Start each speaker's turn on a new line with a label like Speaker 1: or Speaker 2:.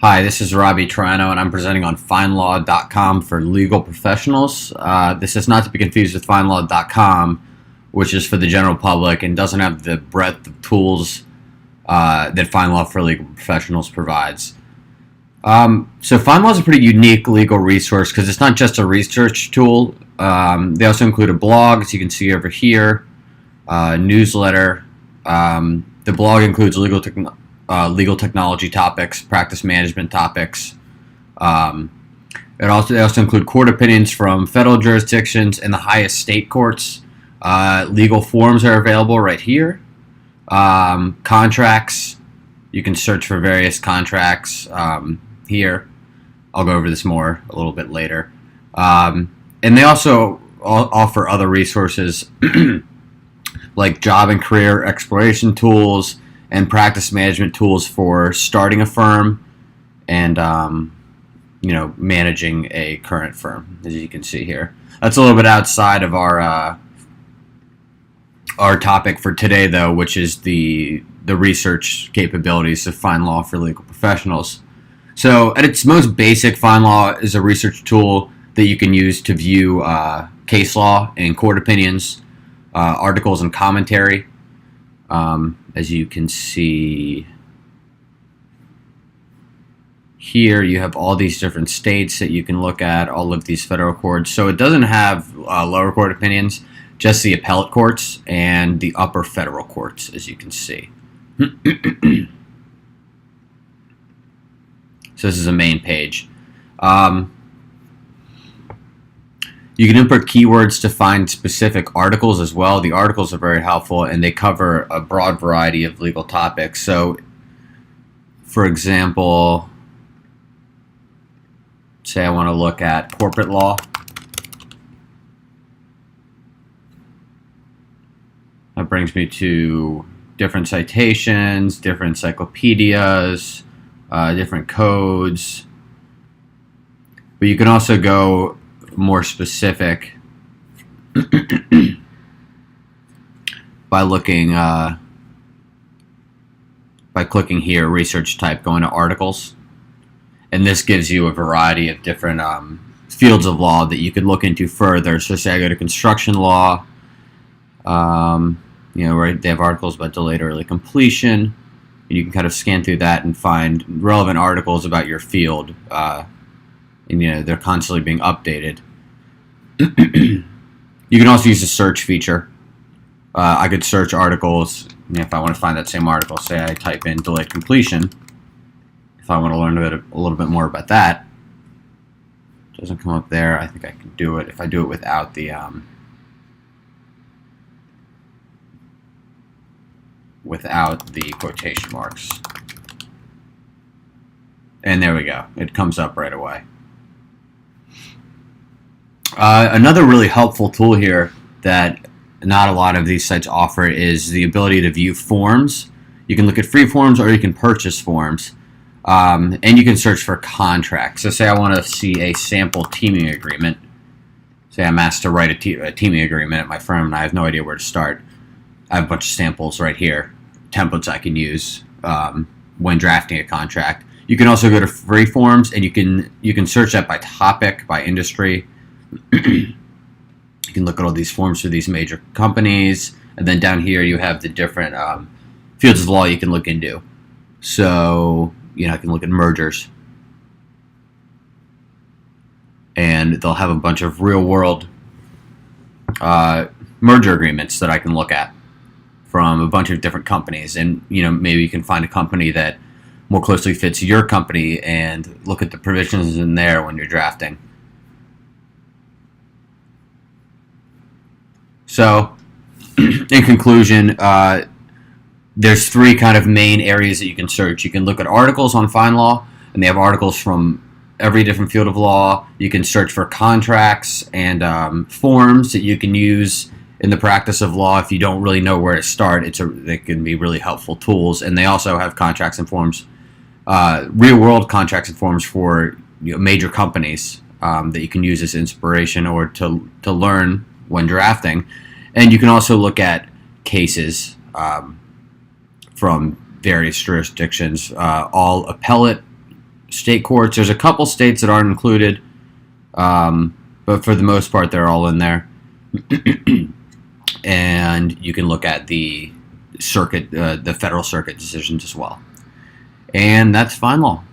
Speaker 1: Hi, this is Robbie Troiano, and I'm presenting on FindLaw.com for legal professionals. This is not to be confused with FindLaw.com, which is for the general public and doesn't have the breadth of tools that FindLaw for legal professionals provides. So FindLaw is a pretty unique legal resource because it's not just a research tool. They also include a blog, as you can see over here, newsletter. The blog includes legal technology topics, practice management topics. They also include court opinions from federal jurisdictions and the highest state courts. Legal forms are available right here. Contracts, you can search for various contracts here. I'll go over this more a little bit later. And they also offer other resources like job and career exploration tools and practice management tools for starting a firm and managing a current firm, as you can see here. That's a little bit outside of our topic for today, though, which is the research capabilities of FindLaw for legal professionals. So at its most basic, FindLaw is a research tool that you can use to view case law and court opinions, articles and commentary. As you can see here, you have all these different states that you can look at, all of these federal courts. So it doesn't have lower court opinions, just the appellate courts and the upper federal courts, as you can see. So this is a main page. You can input keywords to find specific articles as well. The articles are very helpful, and they cover a broad variety of legal topics. So, for example, say I want to look at corporate law. That brings me to different citations, different encyclopedias, different codes. But you can also go more specific by looking by clicking here, research type, going to articles, and this gives you a variety of different fields of law that you could look into further. So say I go to construction law, right, they have articles about delayed early completion, and you can kind of scan through that and find relevant articles about your field. And they're constantly being updated. You can also use the search feature. I could search articles. If I want to find that same article, say I type in delayed completion. If I want to learn a little bit more about that, it doesn't come up there. I think I can do it if I do it without the quotation marks. And there we go. It comes up right away. Another really helpful tool here that not a lot of these sites offer is the ability to view forms. You can look at free forms or you can purchase forms. And you can search for contracts. So say I want to see a sample teaming agreement. Say I'm asked to write a teaming agreement at my firm and I have no idea where to start. I have a bunch of samples right here, templates I can use when drafting a contract. You can also go to free forms and you can search that by topic, by industry. You can look at all these forms for these major companies, and then down here you have the different fields of law you can look into. So I can look at mergers, and they'll have a bunch of real-world merger agreements that I can look at from a bunch of different companies, and maybe you can find a company that more closely fits your company and look at the provisions in there when you're drafting. So, in conclusion, there's three kind of main areas that you can search. You can look at articles on FindLaw, and they have articles from every different field of law. You can search for contracts and forms that you can use in the practice of law if you don't really know where to start. They can be really helpful tools, and they also have contracts and forms, real-world contracts and forms for major companies that you can use as inspiration or to learn when drafting. And you can also look at cases from various jurisdictions, all appellate state courts. There's a couple states that aren't included, but for the most part, they're all in there. And you can look at the circuit, the federal circuit decisions as well. And that's FindLaw.